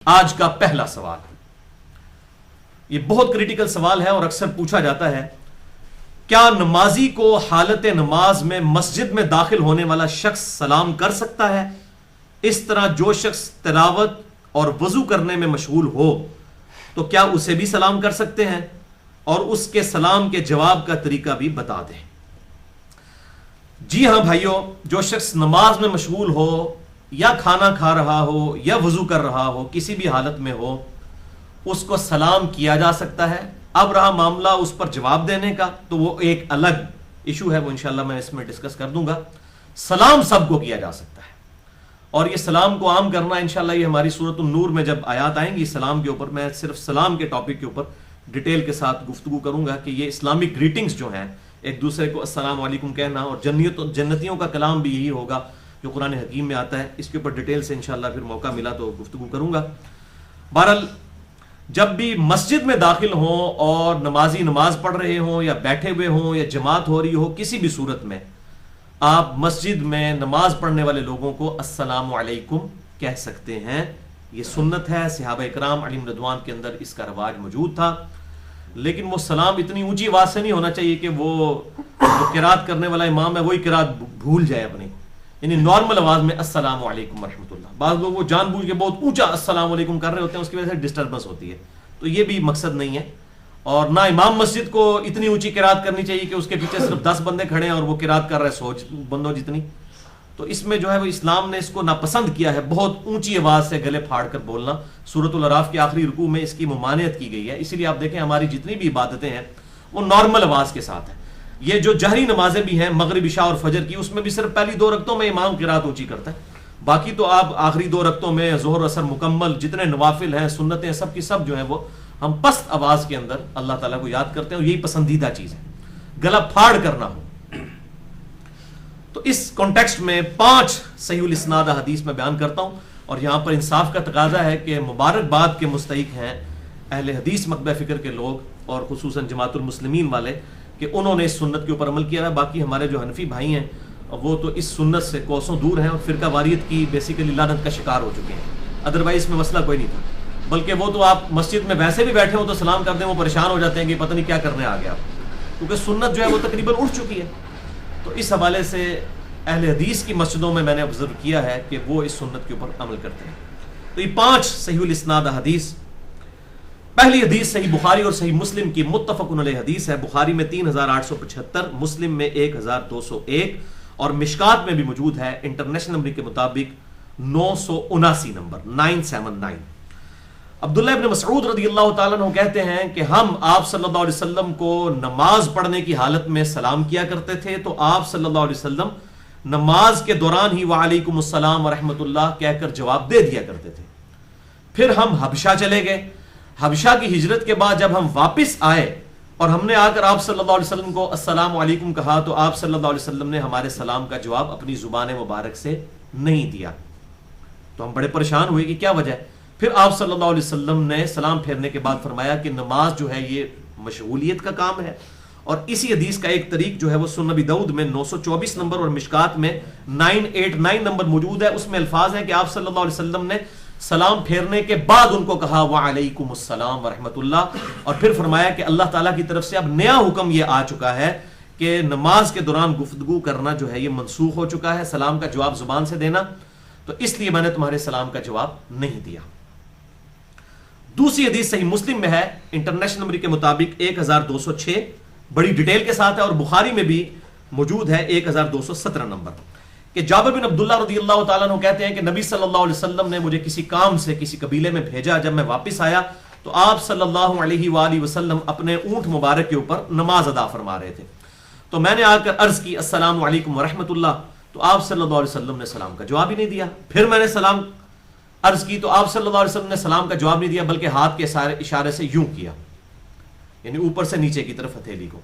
آج کا پہلا سوال، یہ بہت کریٹیکل سوال ہے اور اکثر پوچھا جاتا ہے، کیا نمازی کو حالت نماز میں مسجد میں داخل ہونے والا شخص سلام کر سکتا ہے؟ اس طرح جو شخص تلاوت اور وضو کرنے میں مشغول ہو تو کیا اسے بھی سلام کر سکتے ہیں؟ اور اس کے سلام کے جواب کا طریقہ بھی بتا دیں۔ جی ہاں بھائیوں، جو شخص نماز میں مشغول ہو یا کھانا کھا رہا ہو یا وضو کر رہا ہو، کسی بھی حالت میں ہو، اس کو سلام کیا جا سکتا ہے۔ اب رہا معاملہ اس پر جواب دینے کا، تو وہ ایک الگ ایشو ہے، وہ انشاءاللہ میں اس میں ڈسکس کر دوں گا۔ سلام سب کو کیا جا سکتا ہے، اور یہ سلام کو عام کرنا انشاءاللہ یہ ہماری سورۃ النور میں جب آیات آئیں گی سلام کے اوپر، میں صرف سلام کے ٹاپک کے اوپر ڈیٹیل کے ساتھ گفتگو کروں گا کہ یہ اسلامک گریٹنگز جو ہیں، ایک دوسرے کو السلام علیکم کہنا، اور جنتیوں کا کلام بھی یہی ہوگا جو قرآن حکیم میں آتا ہے، اس کے اوپر ڈیٹیل سے انشاءاللہ پھر موقع ملا تو گفتگو کروں گا۔ بہرحال جب بھی مسجد میں داخل ہوں اور نمازی نماز پڑھ رہے ہوں یا بیٹھے ہوئے ہوں یا جماعت ہو رہی ہو، کسی بھی صورت میں آپ مسجد میں نماز پڑھنے والے لوگوں کو السلام علیکم کہہ سکتے ہیں۔ یہ سنت ہے، صحابہ اکرام علیہم رضوان کے اندر اس کا رواج موجود تھا، لیکن وہ سلام اتنی اونچی آواز سے نہیں ہونا چاہیے کہ وہ قرات کرنے والا امام ہے وہی قرات بھول جائے اپنی، یعنی نارمل آواز میں السلام علیکم ورحمۃ اللہ۔ بعض لوگ وہ جان بوجھ کے بہت اونچا السلام علیکم کر رہے ہوتے ہیں، اس کی وجہ سے ڈسٹربنس ہوتی ہے، تو یہ بھی مقصد نہیں ہے۔ اور نہ امام مسجد کو اتنی اونچی قرات کرنی چاہیے کہ اس کے پیچھے صرف 10 بندے کھڑے ہیں اور وہ قرات کر رہے 100 بندوں جتنی، تو اس میں جو ہے وہ اسلام نے اس کو ناپسند کیا ہے، بہت اونچی آواز سے گلے پھاڑ کر بولنا۔ سورۃ الاعراف کے آخری رکوع میں اس کی ممانعت کی گئی ہے، اسی لیے آپ دیکھیں ہماری جتنی بھی عبادتیں ہیں وہ نارمل آواز کے ساتھ ہیں۔ یہ جو جہری نمازیں بھی ہیں مغرب عشاء اور فجر کی، اس میں بھی صرف پہلی 2 رکعتوں میں امام قرات اونچی کرتا ہے، باقی تو آپ آخری 2 رکعتوں میں ظہر اثر مکمل جتنے نوافل ہیں سنتیں سب کی سب جو ہیں وہ ہم پست آواز کے اندر اللہ تعالیٰ کو یاد کرتے ہیں، اور یہی پسندیدہ چیز ہے، گلا پھاڑ کرنا ہو۔ تو اس کانٹیکسٹ میں 5 صحیح الاسناد حدیث میں بیان کرتا ہوں، اور یہاں پر انصاف کا تقاضا ہے کہ مبارکباد کے مستحق ہیں اہل حدیث مکتبہ فکر کے لوگ، اور خصوصاً جماعت المسلمین والے، کہ انہوں نے اس سنت کے اوپر عمل کیا ہے۔ باقی ہمارے جو حنفی بھائی ہیں وہ تو اس سنت سے کوسوں دور ہیں اور فرقہ واریت کی بیسیکلی لعنت کا شکار ہو چکے ہیں، ادروائز میں مسئلہ کوئی نہیں تھا، بلکہ وہ تو آپ مسجد میں ویسے بھی بیٹھے ہوں تو سلام کر دیں وہ پریشان ہو جاتے ہیں کہ پتہ نہیں کیا کرنے آ گیا، کیونکہ سنت جو ہے وہ تقریباً اٹھ چکی ہے۔ تو اس حوالے سے اہل حدیث کی مسجدوں میں نے آبزرو کیا ہے کہ وہ اس سنت کے اوپر عمل کرتے ہیں۔ تو یہ 5 صحیح الاسناد حدیث۔ پہلی حدیث صحیح بخاری اور صحیح مسلم کی متفق علیہ حدیث ہے، بخاری میں 3875، مسلم میں 1201، اور مشکات میں بھی موجود ہے انٹرنیشنل نمبر کے مطابق 979 نمبر 979۔ عبداللہ ابن مسعود رضی اللہ تعالیٰ عنہ کہتے ہیں کہ ہم آپ صلی اللہ علیہ وسلم کو نماز پڑھنے کی حالت میں سلام کیا کرتے تھے، تو آپ صلی اللہ علیہ وسلم نماز کے دوران ہی وعلیکم السلام ورحمۃ اللہ کہہ کر جواب دے دیا کرتے تھے۔ پھر ہم حبشہ چلے گئے، حبشہ کی ہجرت کے بعد جب ہم واپس آئے اور ہم نے آ کر آپ صلی اللہ علیہ وسلم کو السلام علیکم کہا، تو آپ صلی اللہ علیہ وسلم نے ہمارے سلام کا جواب اپنی زبان مبارک سے نہیں دیا، تو ہم بڑے پریشان ہوئے کہ کیا وجہ ہے۔ پھر آپ صلی اللہ علیہ وسلم نے سلام پھیرنے کے بعد فرمایا کہ نماز جو ہے یہ مشغولیت کا کام ہے، اور اسی حدیث کا ایک طریق جو ہے وہ سنن نبی داؤد میں 924 نمبر اور مشکات میں 989 نمبر موجود ہے، اس میں الفاظ ہیں کہ آپ صلی اللہ علیہ وسلم نے سلام پھیرنے کے بعد ان کو کہا وعلیکم السلام ورحمۃ اللہ، اور پھر فرمایا کہ اللہ تعالیٰ کی طرف سے اب نیا حکم یہ آ چکا ہے کہ نماز کے دوران گفتگو کرنا جو ہے یہ منسوخ ہو چکا ہے، سلام کا جواب زبان سے دینا، تو اس لیے میں نے تمہارے سلام کا جواب نہیں دیا۔ دوسری حدیث صحیح مسلم میں ہے انٹرنیشنل نمبر کے مطابق 1206، بڑی ڈیٹیل کے ساتھ ہے، اور بخاری میں بھی موجود ہے 1217 نمبر، کہ جابر بن عبداللہ رضی اللہ تعالیٰ عنہ کہتے ہیں کہ نبی صلی اللہ علیہ وسلم نے مجھے کسی کام سے کسی قبیلے میں بھیجا، جب میں واپس آیا تو آپ صلی اللہ علیہ وآلہ وسلم اپنے اونٹ مبارک کے اوپر نماز ادا فرما رہے تھے، تو میں نے آ کر عرض کی السلام علیکم ورحمۃ اللہ، تو آپ صلی اللہ علیہ وسلم نے سلام کا جواب ہی نہیں دیا۔ پھر میں نے سلام عرض کی تو آپ صلی اللہ علیہ وسلم نے سلام کا جواب نہیں دیا، بلکہ ہاتھ کے اشارے سے یوں کیا، یعنی اوپر سے نیچے کی طرف ہتھیلی کو۔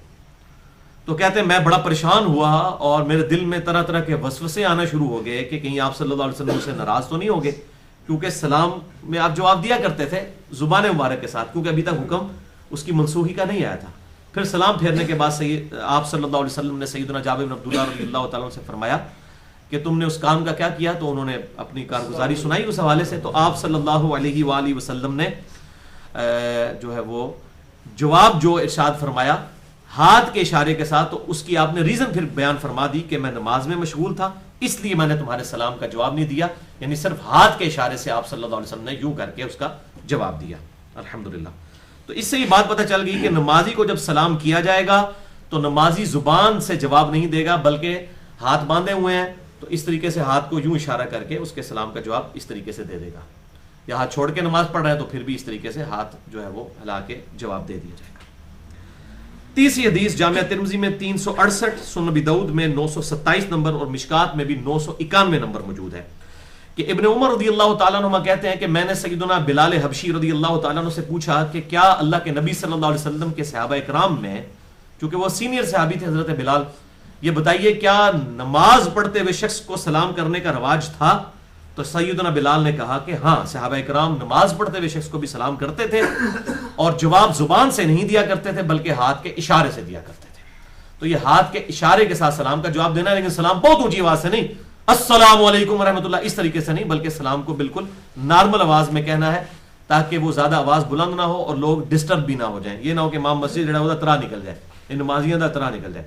تو کہتے ہیں میں بڑا پریشان ہوا اور میرے دل میں طرح طرح کے وسوسے آنا شروع ہو گئے کہ کہیں آپ صلی اللہ علیہ وسلم سے ناراض تو نہیں ہو گئے، کیونکہ سلام میں آپ جواب دیا کرتے تھے زبان مبارک کے ساتھ، کیونکہ ابھی تک حکم اس کی منسوخی کا نہیں آیا تھا۔ پھر سلام پھیرنے کے بعد آپ صلی اللہ علیہ وسلم نے سیدنا جابر بن عبداللہ رضی اللہ تعالیٰ عنہ سے فرمایا کہ تم نے اس کام کا کیا کیا؟ تو انہوں نے اپنی کارگزاری سنائی اس حوالے سے. تو آپ صلی اللہ علیہ وآلہ وسلم نے جو ہے وہ جواب جو ارشاد فرمایا ہاتھ کے اشارے کے ساتھ, تو اس کی آپ نے ریزن پھر بیان فرما دی کہ میں نماز میں مشغول تھا اس لیے میں نے تمہارے سلام کا جواب نہیں دیا. یعنی صرف ہاتھ کے اشارے سے آپ صلی اللہ علیہ وسلم نے یوں کر کے اس کا جواب دیا. الحمدللہ. تو اس سے یہ بات پتہ چل گئی کہ نمازی کو جب سلام کیا جائے گا تو نمازی زبان سے جواب نہیں دے گا بلکہ ہاتھ باندھے ہوئے ہیں تو اس طریقے سے ہاتھ کو یوں اشارہ کر کے اس کے سلام کا جواب اس طریقے سے دے دے گا. یا ہاتھ چھوڑ کے نماز پڑھ رہے ہیں تو پھر بھی اس طریقے سے ہاتھ جو ہے وہ ہلا کے جواب دے دیا جائے گا. تیسری حدیث جامعہ ترمذی میں 368, سنن ابی داؤد میں 927 نمبر اور مشکات میں بھی 991 نمبر موجود ہے کہ ابن عمر رضی اللہ تعالیٰ عنہ کہتے ہیں کہ میں نے سیدنا بلال حبشی رضی اللہ تعالیٰ عنہ سے پوچھا کہ کیا اللہ کے نبی صلی اللہ علیہ وسلم کے صحابہ اکرام میں, چونکہ وہ سینئر صحابی تھے حضرت بلال, یہ بتائیے کیا نماز پڑھتے ہوئے شخص کو سلام کرنے کا رواج تھا؟ تو سیدنا بلال نے کہا کہ ہاں, صحابہ اکرام نماز پڑھتے ہوئے شخص کو بھی سلام کرتے تھے اور جواب زبان سے نہیں دیا کرتے تھے بلکہ ہاتھ کے اشارے سے دیا کرتے تھے. تو یہ ہاتھ کے اشارے کے ساتھ سلام کا جواب دینا ہے, لیکن سلام بہت اونچی آواز سے نہیں, السلام علیکم ورحمۃ اللہ اس طریقے سے نہیں, بلکہ سلام کو بالکل نارمل آواز میں کہنا ہے تاکہ وہ زیادہ آواز بلند نہ ہو اور لوگ ڈسٹرب بھی نہ ہو جائیں. یہ نہ ہو کہ امام مسجد جڑا وہ ترا نکل جائے, نمازیاں دا ترا نکل جائے.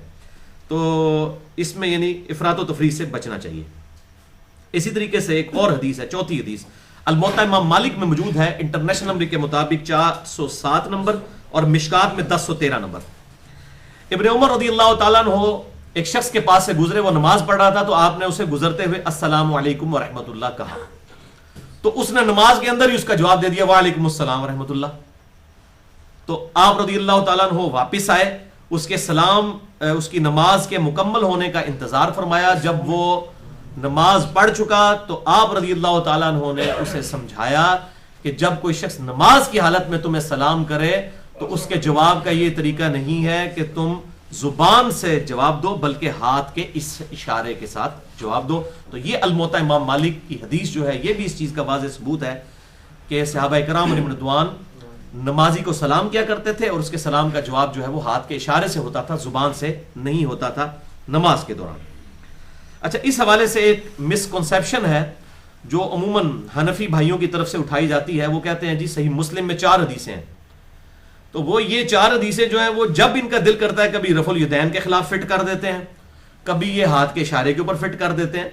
تو اس میں یعنی افراط و تفریط سے بچنا چاہیے. اسی طریقے سے ایک اور حدیث ہے, چوتھی حدیث الموطا امام مالک میں موجود ہے, انٹرنیشنل نمبر کے مطابق 407 نمبر اور مشکات میں 1013 نمبر. ابن عمر رضی اللہ تعالیٰ عنہ ایک شخص کے پاس سے گزرے, وہ نماز پڑھ رہا تھا تو آپ نے اسے گزرتے ہوئے السلام علیکم ورحمۃ اللہ کہا, تو اس نے نماز کے اندر ہی اس کا جواب دے دیا وعلیکم السلام ورحمۃ اللہ. تو آپ رضی اللہ تعالیٰ عنہ واپس آئے, اس کے سلام اس کی نماز کے مکمل ہونے کا انتظار فرمایا. جب وہ نماز پڑھ چکا تو آپ رضی اللہ تعالیٰ عنہ نے اسے سمجھایا کہ جب کوئی شخص نماز کی حالت میں تمہیں سلام کرے تو اس کے جواب کا یہ طریقہ نہیں ہے کہ تم زبان سے جواب دو بلکہ ہاتھ کے اس اشارے کے ساتھ جواب دو. تو یہ الموطا امام مالک کی حدیث جو ہے یہ بھی اس چیز کا واضح ثبوت ہے کہ صحابہ کرام علیہم رضوان نمازی کو سلام کیا کرتے تھے اور اس کے سلام کا جواب جو ہے وہ ہاتھ کے اشارے سے ہوتا تھا, زبان سے نہیں ہوتا تھا نماز کے دوران. اچھا, اس حوالے سے ایک مسکنسیپشن ہے جو عموماً حنفی بھائیوں کی طرف سے اٹھائی جاتی ہے. وہ کہتے ہیں جی صحیح مسلم میں 4 حدیثیں ہیں, تو وہ یہ 4 حدیثیں جو ہیں وہ جب ان کا دل کرتا ہے کبھی رفع الیدین کے خلاف فٹ کر دیتے ہیں, کبھی یہ ہاتھ کے اشارے کے اوپر فٹ کر دیتے ہیں.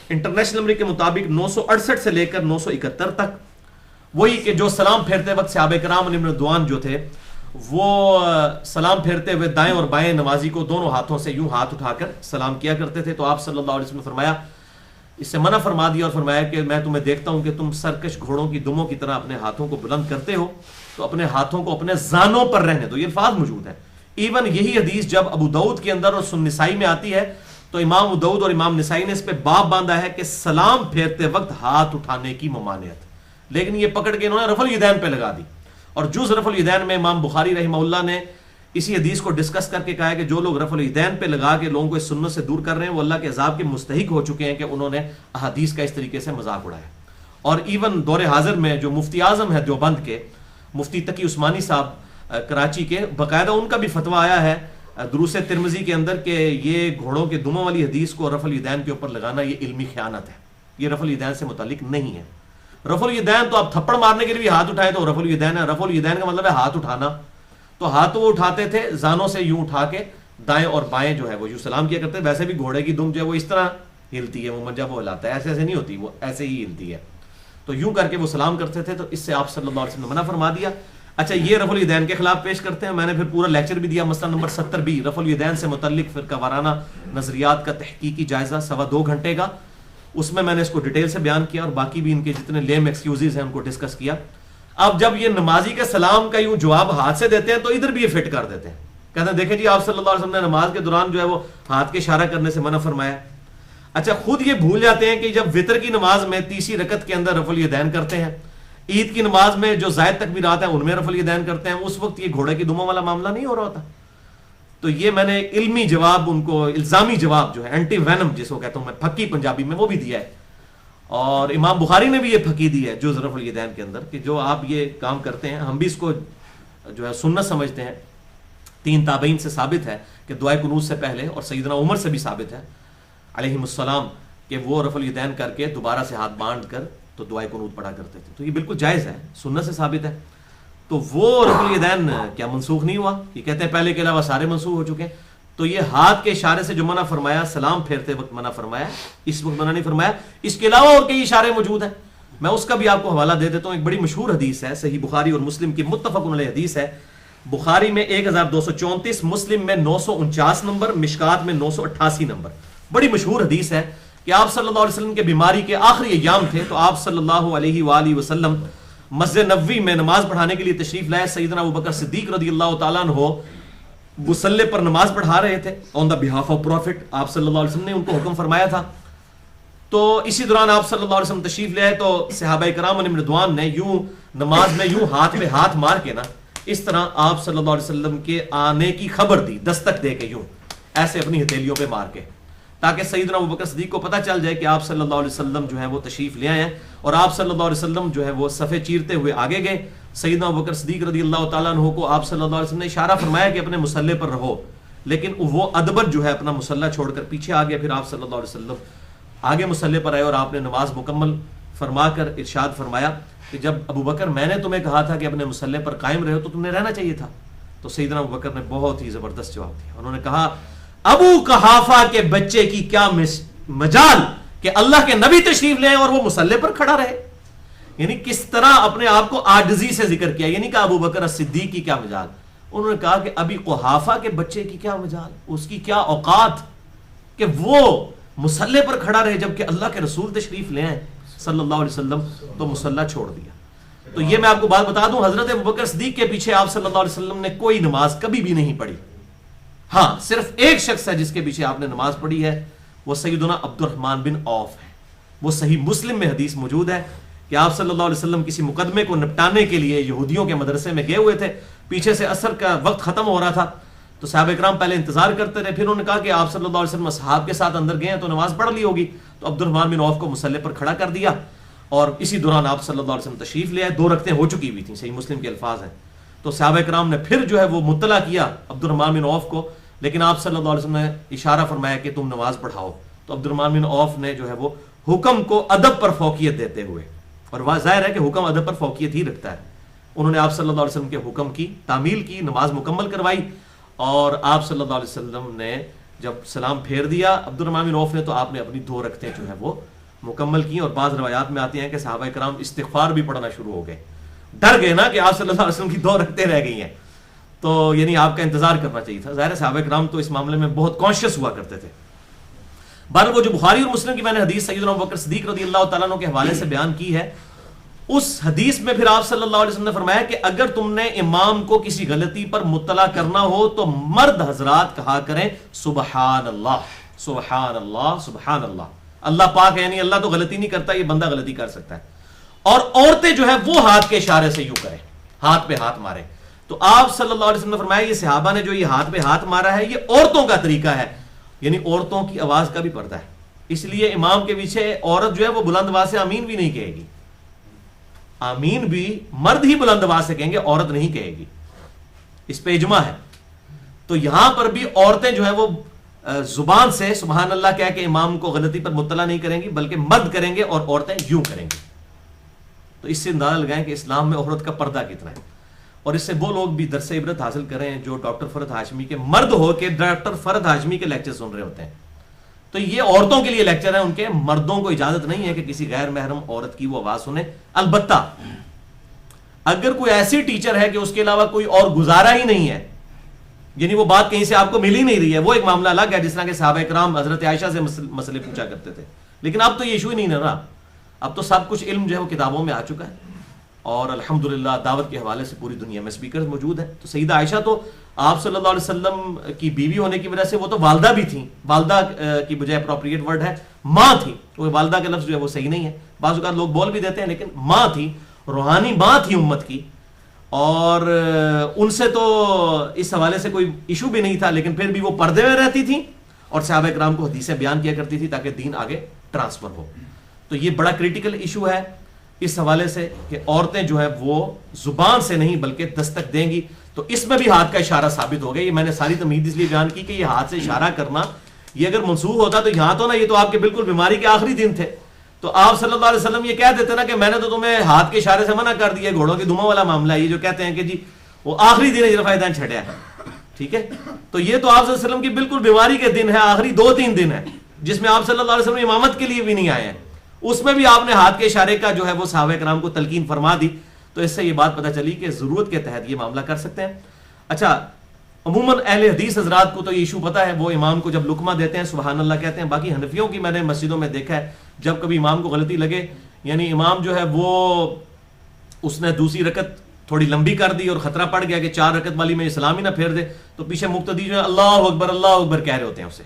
انٹرنیشنل نمبر کے مطابق 968 سے لے کر 971 تک وہی کہ جو سلام پھیرتے وقت صحابہ کرام علیہم رضوان جو تھے وہ سلام پھیرتے ہوئے دائیں اور بائیں نمازی کو دونوں ہاتھوں سے یوں ہاتھ اٹھا کر سلام کیا کرتے تھے. تو آپ صلی اللہ علیہ وسلم نے فرمایا, اس سے منع فرما دیا اور فرمایا کہ میں تمہیں دیکھتا ہوں کہ تم سرکش گھوڑوں کی دموں کی طرح اپنے ہاتھوں کو بلند کرتے ہو, تو اپنے ہاتھوں کو اپنے زانوں پر رہنے دو. یہ الفاظ موجود ہیں. ایون یہی حدیث جب ابو داؤد کے اندر اور سنن نسائی میں آتی ہے تو امام ابو داؤد اور امام نسائی نے اس پہ باب باندھا ہے کہ سلام پھیرتے وقت ہاتھ اٹھانے کی ممانعت, لیکن یہ پکڑ کے انہوں نے رفع الیدین پہ لگا دی. اور جز رفع الیدین میں امام بخاری رحمہ اللہ نے اسی حدیث کو ڈسکس کر کے کہا ہے کہ جو لوگ رفع الیدین پہ لگا کے لوگوں کو اس سنت سے دور کر رہے ہیں وہ اللہ کے عذاب کے مستحق ہو چکے ہیں کہ انہوں نے احادیث کا اس طریقے سے مذاق اڑایا. اور ایون دور حاضر میں جو مفتی اعظم ہے دیوبند کے, مفتی تقی عثمانی صاحب کراچی کے, باقاعدہ ان کا بھی فتویٰ آیا ہے دروس ترمذی کے اندر کہ یہ گھوڑوں کے دموں والی حدیث کو رفع الیدین کے اوپر لگانا یہ علمی خیانت ہے, یہ رفع الیدین سے متعلق نہیں ہے. رفع الیدین تو آپ تھپڑ مارنے کے لیے بھی ہاتھ اٹھائے تو رفع الیدین ہے. رفع الیدین کا مطلب ہے ہاتھ اٹھانا. تو ہاتھ وہ اٹھاتے تھے زانوں سے یوں اٹھا کے دائیں اور بائیں جو ہے وہ یوں سلام کیا کرتے. ویسے بھی گھوڑے کی دم جو ہے وہ اس طرح ہلتی ہے, وہ جب وہ ہلاتا ہے ایسے ایسے نہیں ہوتی, وہ ایسے ہی ہلتی ہے. تو یوں کر کے وہ سلام کرتے تھے, تو اس سے آپ صلی اللہ علیہ وسلم نے منع فرما دیا. اچھا, یہ رفع الیدین کے خلاف پیش کرتے ہیں. میں نے پھر پورا لیکچر بھی دیا, مسئلہ نمبر 70 بھی رفع الیدین سے متعلق فرقہ وارانہ نظریات کا تحقیقی جائزہ 2.25 گھنٹے کا. اس میں نے اس کو ڈیٹیل سے بیان کیا اور باقی بھی ان کے جتنے لیم ایکسکیوزز ہیں ان کو ڈسکس کیا. اب جب یہ نمازی کے سلام کا یوں جواب ہاتھ سے دیتے ہیں تو ادھر بھی یہ فٹ کر دیتے ہیں, کہتے ہیں دیکھیں جی آپ صلی اللہ علیہ وسلم نے نماز کے دوران جو ہے وہ ہاتھ کے اشارہ کرنے سے منع فرمایا. اچھا, خود یہ بھول جاتے ہیں کہ جب وطر کی نماز میں تیسری رکعت کے اندر رفع الیدین کرتے ہیں, عید کی نماز میں جو زائد تکبیرات ہیں ان میں رفع الیدین کرتے ہیں, اس وقت یہ گھوڑے کی دموں والا معاملہ نہیں ہو رہا ہوتا. تو یہ میں نے علمی جواب ان کو, الزامی جواب جو ہے اینٹی وینم جس کو کہتا ہوں میں, پھکی پنجابی میں, وہ بھی دیا ہے. اور امام بخاری نے بھی یہ پھکی دی ہے جو رفع الیدین کے اندر کہ جو آپ یہ کام کرتے ہیں, ہم بھی اس کو جو ہے سنت سمجھتے ہیں. 3 تابعین سے ثابت ہے کہ دعائے قنوت سے پہلے, اور سیدنا عمر سے بھی ثابت ہے علیہم السلام کہ وہ رفع الیدین کر کے دوبارہ سے ہاتھ باندھ کر تو دعائے قنوت پڑھا کرتے تھے. تو یہ بالکل جائز ہے, سنت سے ثابت ہے. تو وہ رفع الیدین کیا منسوخ نہیں ہوا؟ یہ کہتے ہیں پہلے کے علاوہ سارے منسوخ ہو چکے ہیں. تو یہ ہاتھ کے اشارے سے جو منع فرمایا, سلام پھیرتے وقت منع فرمایا, اس وقت منع نہیں فرمایا. اس کے علاوہ اور کئی اشارے موجود ہیں, میں اس کا بھی آپ کو حوالہ دے دیتا ہوں. ایک بڑی مشہور حدیث ہے, صحیح بخاری اور مسلم کی متفق علیہ حدیث ہے. بخاری میں 1234, مسلم میں 949 نمبر, مشکات میں 988 نمبر. بڑی مشہور حدیث ہے کہ آپ صلی اللہ علیہ وسلم کے بیماری کے آخری ایام تھے, تو آپ صلی اللہ علیہ وآلہ وسلم مسجد نبوی میں نماز پڑھانے کے لیے تشریف لائے. سیدنا ابوبکر صدیق رضی اللہ تعالیٰ عنہ مصلی پر نماز پڑھا رہے تھے آن دا بہاف آف پروفٹ. آپ صلی اللہ علیہ وسلم نے ان کو حکم فرمایا تھا. تو اسی دوران آپ صلی اللہ علیہ وسلم تشریف لے آئے, تو صحابہ کرام علیہم رضوان نے یوں نماز میں یوں ہاتھ میں ہاتھ مار کے نا, اس طرح آپ صلی اللہ علیہ وسلم کے آنے کی خبر دی, دستک دے کے یوں ایسے اپنی ہتھیلیوں پہ مار کے, تاکہ سیدنا ابوبکر صدیق کو پتہ چل جائے کہ آپ صلی اللہ علیہ وسلم جو ہے وہ تشریف لے آئے ہیں. اور آپ صلی اللہ علیہ وسلم جو ہے وہ صفے چیرتے ہوئے آگے گئے. سیدنا ابوبکر صدیق رضی اللہ تعالیٰ عنہ کو آپ صلی اللہ علیہ وسلم نے اشارہ فرمایا کہ اپنے مصلی پر رہو, لیکن وہ ادبر جو ہے اپنا مصلی چھوڑ کر پیچھے آ گیا. پھر آپ صلی اللہ علیہ وسلم آگے مصلی پر آئے اور آپ نے نماز مکمل فرما کر ارشاد فرمایا کہ جب ابوبکر میں نے تمہیں کہا تھا کہ اپنے مصلی پر قائم رہو تو تم نے رہنا چاہیے تھا. تو سیدنا ابوبکر نے بہت ہی زبردست جواب دیا. انہوں نے کہا ابو قحافہ کے بچے کی کیا مجال کہ اللہ کے نبی تشریف لے اور وہ مصلی پر کھڑا رہے. یعنی کس طرح اپنے آپ کو عاجزی سے ذکر کیا. یعنی کہا ابو بکر الصدیق کی کیا مجال, انہوں نے کہا کہ ابھی قحافہ کے بچے کی کیا مجال, اس کی کیا اوقات کہ وہ مصلی پر کھڑا رہے جبکہ اللہ کے رسول تشریف لے آئے صلی اللہ علیہ وسلم, تو مصلی چھوڑ دیا. تو یہ میں آپ کو بات بتا دوں, حضرت ابوبکر صدیق کے پیچھے آپ صلی اللہ علیہ وسلم نے کوئی نماز کبھی بھی نہیں پڑھی. ہاں صرف ایک شخص ہے جس کے پیچھے آپ نے نماز پڑھی ہے, وہ سیدنا عبد الرحمن بن عوف ہے. وہ صحیح مسلم میں حدیث موجود ہے کہ آپ صلی اللہ علیہ وسلم کسی مقدمے کو نپٹانے کے لیے یہودیوں کے مدرسے میں گئے ہوئے تھے. پیچھے سے عصر کا وقت ختم ہو رہا تھا, تو صحابہ کرام پہلے انتظار کرتے رہے. پھر انہوں نے کہا کہ آپ صلی اللہ علیہ وسلم اصحاب کے ساتھ اندر گئے ہیں تو نماز پڑھ لی ہوگی. تو عبد الرحمن بن عوف کو مصلی پر کھڑا کر دیا, اور اسی دوران آپ صلی اللہ علیہ وسلم تشریف لے آئے. 2 رکعتیں ہو چکی ہوئی تھیں, صحیح مسلم کے الفاظ ہیں. تو صحابہ کرام نے پھر جو ہے وہ مطلع کیا عبد الرحمن بن عوف کو, لیکن آپ صلی اللہ علیہ وسلم نے اشارہ فرمایا کہ تم نماز پڑھاؤ. تو عبد الرحمن بن عوف نے جو ہے وہ حکم کو ادب پر فوقیت دیتے ہوئے, اور ظاہر ہے کہ حکم ادب پر فوقیت ہی رکھتا ہے, انہوں نے آپ صلی اللہ علیہ وسلم کے حکم کی تعمیل کی, نماز مکمل کروائی. اور آپ صلی اللہ علیہ وسلم نے جب سلام پھیر دیا عبد الرحمن بن عوف نے, تو آپ نے اپنی 2 رکعتیں جو ہے وہ مکمل کی. اور بعض روایات میں آتی ہیں کہ صحابہ کرام استغفار بھی پڑھنا شروع ہو گئے, ڈر گئے نا کہ آپ صلی اللہ علیہ وسلم کی 2 رکعتیں رہ گئی ہیں, تو یعنی آپ کا انتظار کرنا چاہیے تھا. ظاہر صحابہ کرام تو اس معاملے میں بہت کانشیس ہوا کرتے تھے. بہرحال وہ جو بخاری اور مسلم کی میں نے حدیث سیدنا ابوبکر صدیق رضی اللہ تعالیٰ عنہ کے حوالے سے بیان کی ہے, اس حدیث میں پھر آپ صلی اللہ علیہ وسلم نے فرمایا کہ اگر تم نے امام کو کسی غلطی پر مطلع کرنا ہو تو مرد حضرات کہا کریں سبحان اللہ سبحان اللہ سبحان اللہ, اللہ پاک ہے, یعنی اللہ تو غلطی نہیں کرتا, یہ بندہ غلطی کر سکتا ہے. اور عورتیں جو ہے وہ ہاتھ کے اشارے سے یوں کریں, ہاتھ پہ ہاتھ مارے. تو آپ صلی اللہ علیہ وسلم نے فرمایا یہ صحابہ نے جو یہ ہاتھ پہ ہاتھ مارا ہے یہ عورتوں کا طریقہ ہے, یعنی عورتوں کی آواز کا بھی پردہ ہے. اس لیے امام کے پیچھے عورت جو ہے وہ بلند آواز سے آمین بھی نہیں کہے گی, آمین بھی مرد ہی بلند آواز سے کہیں گے, عورت نہیں کہے گی, اس پہ اجماع ہے. تو یہاں پر بھی عورتیں جو ہیں وہ زبان سے سبحان اللہ کہہ کے امام کو غلطی پر مطلع نہیں کریں گی, بلکہ مد کریں گے, اور عورتیں یوں کریں گی. تو اس سے اندازہ لگائیں کہ اسلام میں عورت کا پردہ کتنا ہے. اور اس سے وہ لوگ بھی درس عبرت حاصل کریں جو ڈاکٹر فرحت ہاشمی کے مرد ہو کے ڈاکٹر فرحت ہاشمی کے لیکچر سن رہے ہوتے ہیں. تو یہ عورتوں کے لیے لیکچر ہے, ان کے مردوں کو اجازت نہیں ہے کہ کسی غیر محرم عورت کی وہ آواز سنیں. البتہ اگر کوئی ایسی ٹیچر ہے کہ اس کے علاوہ کوئی اور گزارا ہی نہیں ہے, یعنی وہ بات کہیں سے آپ کو مل ہی نہیں رہی ہے, وہ ایک معاملہ الگ ہے. جس طرح کہ صحابہ کرام حضرت عائشہ سے مسئلے پوچھا کرتے تھے, لیکن اب تو یہ ایشو ہی نہیں رہا. اب تو سب کچھ علم جو ہے وہ کتابوں میں آ چکا ہے, اور الحمدللہ دعوت کے حوالے سے پوری دنیا میں سپیکرز موجود ہیں. تو سیدہ عائشہ تو آپ صلی اللہ علیہ وسلم کی بیوی ہونے کی وجہ سے وہ تو والدہ بھی تھیں, والدہ کی بجائے اپروپریٹ ورڈ ہے ماں تھی, کیونکہ والدہ کا لفظ جو ہے وہ صحیح نہیں ہے, بعض اوقات لوگ بول بھی دیتے ہیں, لیکن ماں تھی, روحانی ماں تھی امت کی. اور ان سے تو اس حوالے سے کوئی ایشو بھی نہیں تھا, لیکن پھر بھی وہ پردے میں رہتی تھیں اور صحابہ کرام کو حدیثیں بیان کیا کرتی تھی تاکہ دین آگے ٹرانسفر ہو. تو یہ بڑا کریٹیکل ایشو ہے اس حوالے سے کہ عورتیں جو ہے وہ زبان سے نہیں بلکہ دستک دیں گی. تو اس میں بھی ہاتھ کا اشارہ ثابت ہو گیا. یہ میں نے ساری تمہید اس لیے بیان کی کہ یہ ہاتھ سے اشارہ کرنا یہ اگر منسوخ ہوتا تو یہاں تو نا، یہ تو آپ کے بالکل بیماری کے آخری دن تھے، تو آپ صلی اللہ علیہ وسلم یہ کہہ دیتے نا کہ میں نے تو تمہیں ہاتھ کے اشارے سے منع کر دیا، گھوڑوں کی دھواں والا معاملہ ہے یہ جو کہتے ہیں کہ جی وہ آخری دن ہے رفع دین چھڑیا ہے، ٹھیک ہے، تو یہ تو آپ صلی اللہ علیہ وسلم کی بالکل بیماری کے دن ہے، آخری 2-3 دن ہے جس میں آپ صلی اللہ علیہ وسلم امامت کے لیے بھی نہیں آئے ہیں، اس میں بھی آپ نے ہاتھ کے اشارے کا جو ہے وہ صحابہ کرام کو تلقین فرما دی، تو اس سے یہ بات پتہ چلی کہ ضرورت کے تحت یہ معاملہ کر سکتے ہیں۔ اچھا، عموماً اہل حدیث حضرات کو تو یہ ایشو پتہ ہے، وہ امام کو جب لقمہ دیتے ہیں سبحان اللہ کہتے ہیں، باقی حنفیوں کی میں نے مسجدوں میں دیکھا ہے جب کبھی امام کو غلطی لگے، یعنی امام جو ہے وہ اس نے دوسری رکعت تھوڑی لمبی کر دی اور خطرہ پڑ گیا کہ 4 رکعت والی میں اسلام ہی نہ پھیر دے، تو پیچھے مقتدی جو ہے اللہ اکبر کہہ رہے ہوتے ہیں، اسے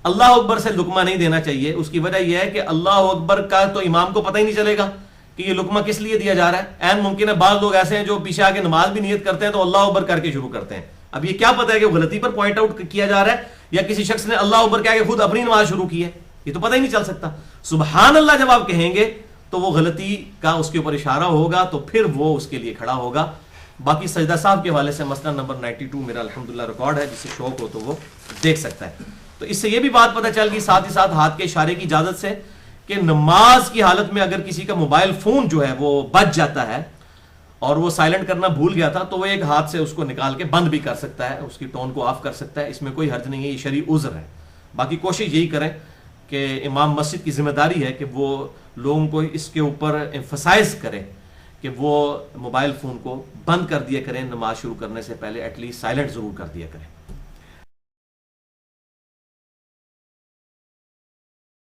اللہ اکبر سے لقمہ نہیں دینا چاہیے۔ اس کی وجہ یہ ہے کہ اللہ اکبر کا تو امام کو پتہ ہی نہیں چلے گا کہ یہ لقمہ کس لیے دیا جا رہا ہے، عین ممکن ہے بعض لوگ ایسے ہیں جو پیچھے آگے نماز بھی نیت کرتے ہیں تو اللہ اکبر کر کے شروع کرتے ہیں، اب یہ کیا پتہ ہے کہ وہ غلطی پر پوائنٹ آؤٹ کیا جا رہا ہے یا کسی شخص نے اللہ اکبر کہہ کے خود اپنی نماز شروع کی ہے، یہ تو پتہ ہی نہیں چل سکتا۔ سبحان اللہ جب آپ کہیں گے تو وہ غلطی کا اس کے اوپر اشارہ ہوگا، تو پھر وہ اس کے لیے کھڑا ہوگا۔ باقی سجدہ صاحب کے حوالے سے مسئلہ نمبر 92 میرا الحمدللہ ریکارڈ ہے، جسے شوق ہو تو وہ دیکھ سکتا ہے۔ تو اس سے یہ بھی بات پتہ چل گئی ساتھ ہی ساتھ ہاتھ کے اشارے کی اجازت سے کہ نماز کی حالت میں اگر کسی کا موبائل فون جو ہے وہ بج جاتا ہے اور وہ سائلنٹ کرنا بھول گیا تھا تو وہ ایک ہاتھ سے اس کو نکال کے بند بھی کر سکتا ہے، اس کی ٹون کو آف کر سکتا ہے، اس میں کوئی حرج نہیں ہے، یہ شرعی عذر ہے۔ باقی کوشش یہی کریں کہ امام مسجد کی ذمہ داری ہے کہ وہ لوگوں کو اس کے اوپر ایمفسائز کرے کہ وہ موبائل فون کو بند کر دیا کریں، نماز شروع کرنے سے پہلے ایٹ لیسٹ سائلنٹ ضرور کر دیا کریں۔